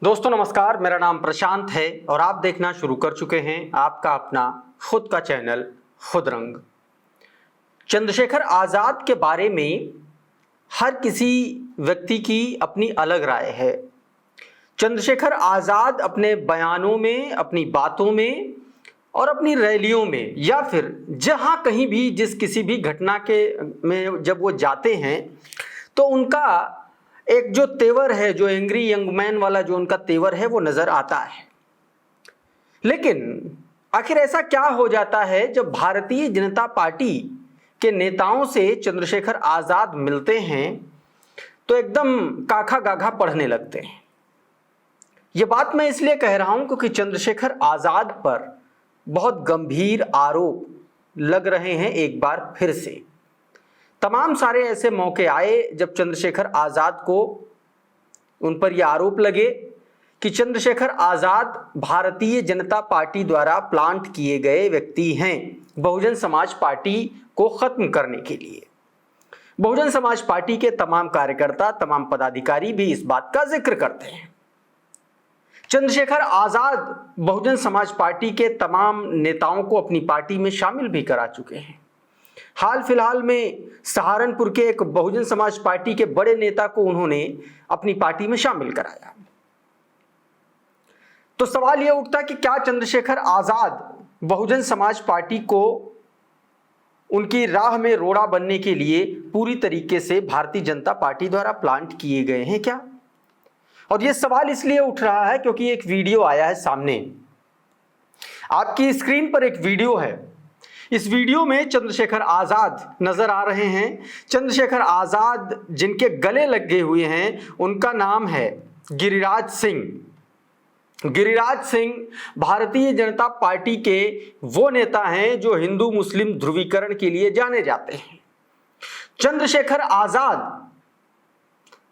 दोस्तों नमस्कार, मेरा नाम प्रशांत है और आप देखना शुरू कर चुके हैं आपका अपना खुद का चैनल खुद रंग। चंद्रशेखर आज़ाद के बारे में हर किसी व्यक्ति की अपनी अलग राय है। चंद्रशेखर आज़ाद अपने बयानों में, अपनी बातों में और अपनी रैलियों में या फिर जहां कहीं भी जिस किसी भी घटना के में जब वो जाते हैं तो उनका एक जो तेवर है, जो एंग्री यंग मैन वाला जो उनका तेवर है वो नजर आता है। लेकिन आखिर ऐसा क्या हो जाता है जब भारतीय जनता पार्टी के नेताओं से चंद्रशेखर आज़ाद मिलते हैं तो एकदम काखा गाघा पढ़ने लगते हैं। ये बात मैं इसलिए कह रहा हूं क्योंकि चंद्रशेखर आज़ाद पर बहुत गंभीर आरोप लग रहे हैं। एक बार फिर से तमाम सारे ऐसे मौके आए जब चंद्रशेखर आज़ाद को उन पर यह आरोप लगे कि चंद्रशेखर आज़ाद भारतीय जनता पार्टी द्वारा प्लांट किए गए व्यक्ति हैं बहुजन समाज पार्टी को खत्म करने के लिए। बहुजन समाज पार्टी के तमाम कार्यकर्ता, तमाम पदाधिकारी भी इस बात का जिक्र करते हैं। चंद्रशेखर आज़ाद बहुजन समाज पार्टी के तमाम नेताओं को अपनी पार्टी में शामिल भी करा चुके हैं। हाल फिलहाल में सहारनपुर के एक बहुजन समाज पार्टी के बड़े नेता को उन्होंने अपनी पार्टी में शामिल कराया। तो सवाल यह उठता कि क्या चंद्रशेखर आज़ाद बहुजन समाज पार्टी को उनकी राह में रोड़ा बनने के लिए पूरी तरीके से भारतीय जनता पार्टी द्वारा प्लांट किए गए हैं क्या? और यह सवाल इसलिए उठ रहा है क्योंकि एक वीडियो आया है सामने। आपकी स्क्रीन पर एक वीडियो है। इस वीडियो में चंद्रशेखर आज़ाद नजर आ रहे हैं। चंद्रशेखर आज़ाद जिनके गले लगे हुए हैं उनका नाम है गिरिराज सिंह। गिरिराज सिंह भारतीय जनता पार्टी के वो नेता हैं जो हिंदू मुस्लिम ध्रुवीकरण के लिए जाने जाते हैं। चंद्रशेखर आज़ाद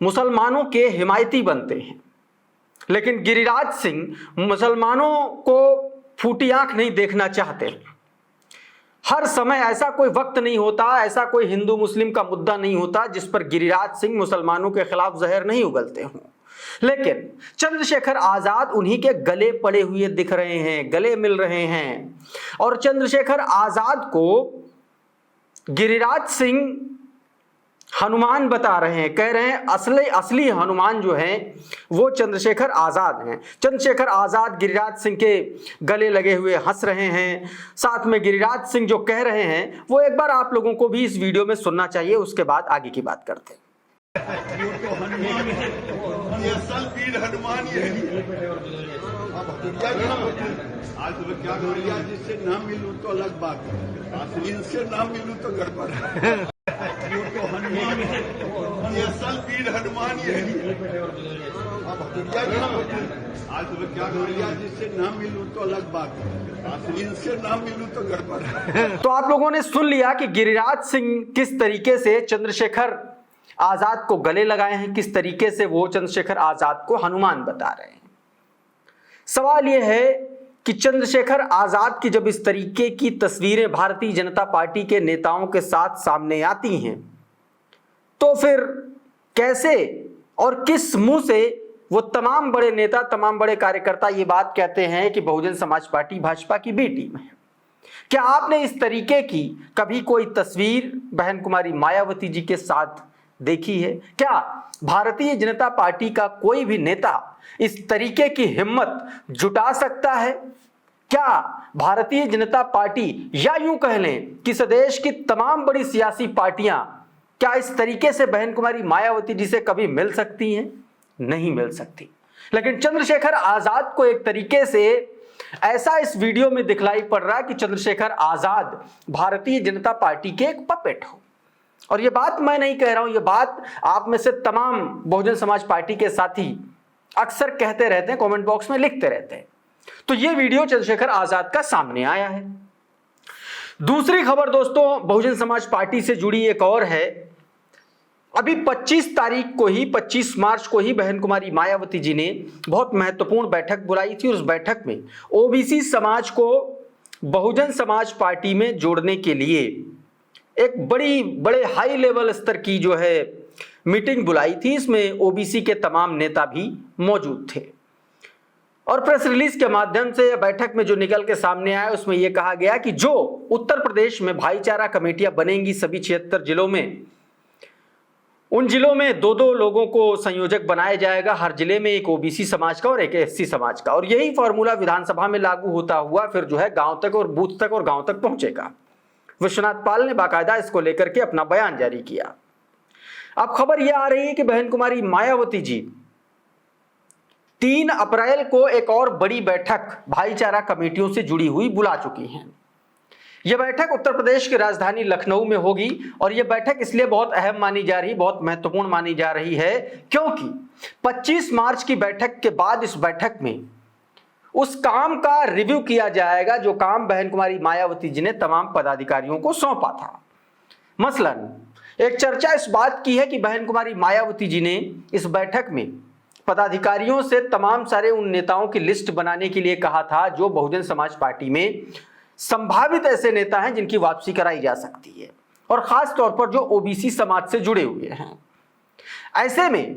मुसलमानों के हिमायती बनते हैं, लेकिन गिरिराज सिंह मुसलमानों को फूटी आंख नहीं देखना चाहते। हर समय ऐसा कोई वक्त नहीं होता, ऐसा कोई हिंदू मुस्लिम का मुद्दा नहीं होता जिस पर गिरिराज सिंह मुसलमानों के खिलाफ जहर नहीं उगलते हों। लेकिन चंद्रशेखर आज़ाद उन्हीं के गले पड़े हुए दिख रहे हैं, गले मिल रहे हैं। और चंद्रशेखर आज़ाद को गिरिराज सिंह हनुमान बता रहे हैं, कह रहे हैं असली हनुमान जो है वो चंद्रशेखर आज़ाद हैं। चंद्रशेखर आज़ाद गिरिराज सिंह के गले लगे हुए हंस रहे हैं। साथ में गिरिराज सिंह जो कह रहे हैं वो एक बार आप लोगों को भी इस वीडियो में सुनना चाहिए, उसके बाद आगे की बात करते हैं। आज क्या जिससे ना मिलूं तो अलग बात है, असली से ना मिलूं तो गड़बड़ है। तो हनुमान है, ये असल वीर हनुमान ही है। आज क्या जिससे ना मिलूं तो अलग बात है, असली से ना मिलूं तो गड़बड़ है। तो आप लोगों ने सुन लिया कि गिरिराज सिंह किस तरीके से चंद्रशेखर आज़ाद को गले लगाए हैं, किस तरीके से वो चंद्रशेखर आज़ाद को हनुमान बता रहे हैं। सवाल यह है कि चंद्रशेखर आज़ाद की जब इस तरीके की तस्वीरें भारतीय जनता पार्टी के नेताओं के साथ सामने आती हैं तो फिर कैसे और किस मुंह से वो तमाम बड़े नेता, तमाम बड़े कार्यकर्ता ये बात कहते हैं कि बहुजन समाज पार्टी भाजपा की बी टीम है? क्या आपने इस तरीके की कभी कोई तस्वीर बहन कुमारी मायावती जी के साथ देखी है? क्या भारतीय जनता पार्टी का कोई भी नेता इस तरीके की हिम्मत जुटा सकता है? क्या भारतीय जनता पार्टी या यूं कह लें कि इस देश की तमाम बड़ी सियासी पार्टियां क्या इस तरीके से बहन कुमारी मायावती जी से कभी मिल सकती हैं? नहीं मिल सकती। लेकिन चंद्रशेखर आज़ाद को एक तरीके से ऐसा इस वीडियो में दिखलाई पड़ रहा है कि चंद्रशेखर आज़ाद भारतीय जनता पार्टी के एक पपेट हो। और ये बात मैं नहीं कह रहा हूं, ये बात आप में से तमाम बहुजन समाज पार्टी के साथी अक्सर कहते रहते हैं, कमेंट बॉक्स में लिखते रहते हैं। तो ये वीडियो चंद्रशेखर आज़ाद का सामने आया है। दूसरी खबर दोस्तों बहुजन समाज पार्टी से जुड़ी एक और है। अभी 25 तारीख को ही, 25 मार्च को ही बहन कुमारी मायावती जी ने बहुत महत्वपूर्ण बैठक बुलाई थी और उस बैठक में ओबीसी समाज को बहुजन समाज पार्टी में जोड़ने के लिए एक बड़े हाई लेवल स्तर की जो है मीटिंग बुलाई थी। इसमें ओबीसी के तमाम नेता भी मौजूद थे। और प्रेस रिलीज के माध्यम से बैठक में जो निकल के सामने आया उसमें यह कहा गया कि जो उत्तर प्रदेश में भाईचारा कमेटियां बनेंगी सभी 76 जिलों में, उन जिलों में 2-2 लोगों को संयोजक बनाया जाएगा, हर जिले में एक ओबीसी समाज का और एक एससी समाज का, और यही फॉर्मूला विधानसभा में लागू होता हुआ फिर जो है गांव तक और बूथ तक और गांव तक पहुंचेगा। विश्वनाथ पाल ने बाकायदा इसको लेकर के अपना बयान जारी किया। अब खबर यह आ रही है कि बहन कुमारी मायावती जी 3 अप्रैल को एक और बड़ी बैठक भाईचारा कमेटियों से जुड़ी हुई बुला चुकी हैं। यह बैठक उत्तर प्रदेश की राजधानी लखनऊ में होगी और यह बैठक इसलिए बहुत अहम मानी जा रही, बहुत महत्वपूर्ण मानी जा रही है क्योंकि 25 मार्च की बैठक के बाद इस बैठक में उस काम का रिव्यू किया जाएगा जो काम बहन कुमारी मायावती जी ने तमाम पदाधिकारियों को सौंपा था। मसलन एक चर्चा इस बात की है कि बहन कुमारी मायावती जी ने इस बैठक में पदाधिकारियों से तमाम सारे उन नेताओं की लिस्ट बनाने के लिए कहा था जो बहुजन समाज पार्टी में संभावित ऐसे नेता हैं जिनकी वापसी कराई जा सकती है, और खास तौर पर जो ओबीसी समाज से जुड़े हुए हैं। ऐसे में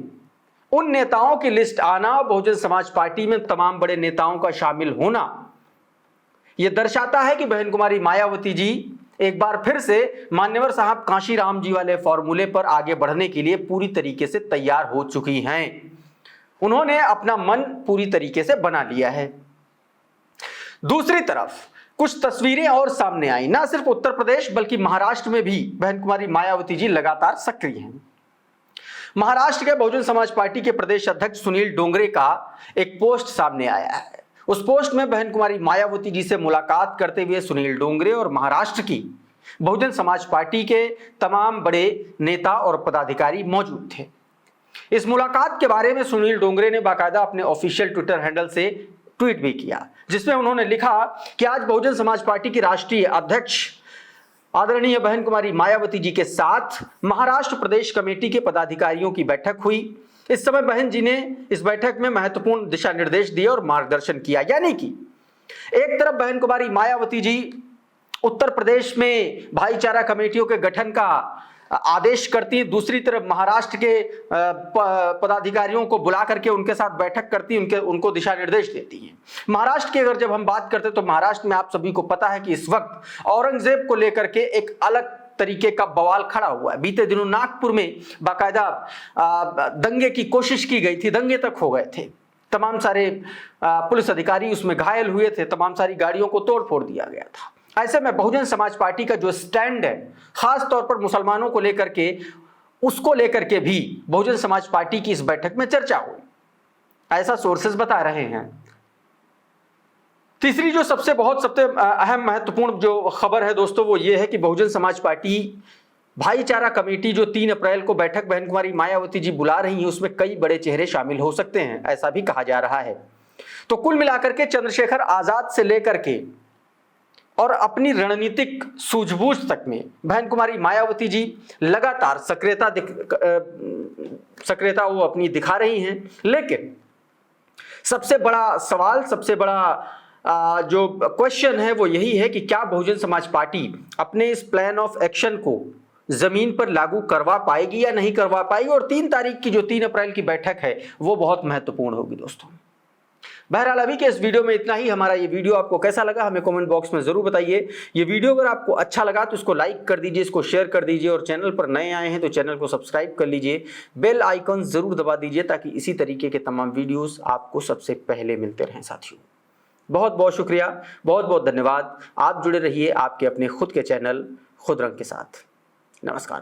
उन नेताओं की लिस्ट आना, बहुजन समाज पार्टी में तमाम बड़े नेताओं का शामिल होना, यह दर्शाता है कि बहन कुमारी मायावती जी एक बार फिर से मान्यवर साहब कांशीराम जी वाले फॉर्मूले पर आगे बढ़ने के लिए पूरी तरीके से तैयार हो चुकी हैं। उन्होंने अपना मन पूरी तरीके से बना लिया है। दूसरी तरफ कुछ तस्वीरें और सामने आई, ना सिर्फ उत्तर प्रदेश बल्कि महाराष्ट्र में भी बहन कुमारी मायावती जी लगातार सक्रिय हैं। महाराष्ट्र के बहुजन समाज पार्टी के प्रदेश अध्यक्ष सुनील डोंगरे का एक पोस्ट सामने आया है। उस पोस्ट में बहन कुमारी मायावती जी से मुलाकात करते हुए सुनील डोंगरे और महाराष्ट्र की बहुजन समाज पार्टी के तमाम बड़े नेता और पदाधिकारी मौजूद थे। इस मुलाकात के बारे में सुनील डोंगरे ने बाकायदा अपने ऑफिशियल ट्विटर हैंडल से ट्वीट भी किया, जिसमें उन्होंने लिखा कि आज बहुजन समाज पार्टी की राष्ट्रीय अध्यक्ष आदरणीय बहन कुमारी मायावती जी के साथ महाराष्ट्र प्रदेश कमेटी के पदाधिकारियों की बैठक हुई। इस समय बहन जी ने इस बैठक में महत्वपूर्ण दिशा निर्देश दिए और मार्गदर्शन किया। यानी कि एक तरफ बहन कुमारी मायावती जी उत्तर प्रदेश में भाईचारा कमेटियों के गठन का आदेश करती है, दूसरी तरफ महाराष्ट्र के पदाधिकारियों को बुला करके उनके साथ बैठक करती है, उनको दिशा निर्देश देती हैं। महाराष्ट्र की अगर जब हम बात करते हैं तो महाराष्ट्र में आप सभी को पता है कि इस वक्त औरंगजेब को लेकर के एक अलग तरीके का बवाल खड़ा हुआ है। बीते दिनों नागपुर में बाकायदा दंगे की कोशिश की गई थी, दंगे तक हो गए थे, तमाम सारे पुलिस अधिकारी उसमें घायल हुए थे, तमाम सारी गाड़ियों को तोड़ फोड़ दिया गया था। ऐसे में बहुजन समाज पार्टी का जो स्टैंड है खास तौर पर मुसलमानों को लेकर के, उसको लेकर के भी बहुजन समाज पार्टी की इस बैठक में चर्चा हुई, ऐसा सोर्सेस बता रहे हैं। तीसरी जो सबसे अहम महत्वपूर्ण जो खबर है दोस्तों वो ये है कि बहुजन समाज पार्टी भाईचारा कमेटी जो 3 अप्रैल को बैठक बहन कुमारी मायावती जी बुला रही है उसमें कई बड़े चेहरे शामिल हो सकते हैं, ऐसा भी कहा जा रहा है। तो कुल मिलाकर के चंद्रशेखर आजाद से लेकर के और अपनी रणनीतिक सूझबूझ तक में बहन कुमारी मायावती जी लगातार सक्रियता वो अपनी दिखा रही हैं। लेकिन सबसे बड़ा सवाल, सबसे बड़ा जो क्वेश्चन है वो यही है कि क्या बहुजन समाज पार्टी अपने इस प्लान ऑफ एक्शन को जमीन पर लागू करवा पाएगी या नहीं करवा पाएगी, और 3 तारीख की जो 3 अप्रैल की बैठक है वो बहुत महत्वपूर्ण होगी दोस्तों। बहरहाल अभी के इस वीडियो में इतना ही। हमारा ये वीडियो आपको कैसा लगा हमें कमेंट बॉक्स में जरूर बताइए। ये वीडियो अगर आपको अच्छा लगा तो इसको लाइक कर दीजिए, इसको शेयर कर दीजिए, और चैनल पर नए आए हैं तो चैनल को सब्सक्राइब कर लीजिए, बेल आइकन जरूर दबा दीजिए ताकि इसी तरीके के तमाम वीडियोस आपको सबसे पहले मिलते रहें साथियों। बहुत बहुत शुक्रिया, बहुत बहुत धन्यवाद। आप जुड़े रहिए आपके अपने खुद के चैनल खुद रंग के साथ। नमस्कार।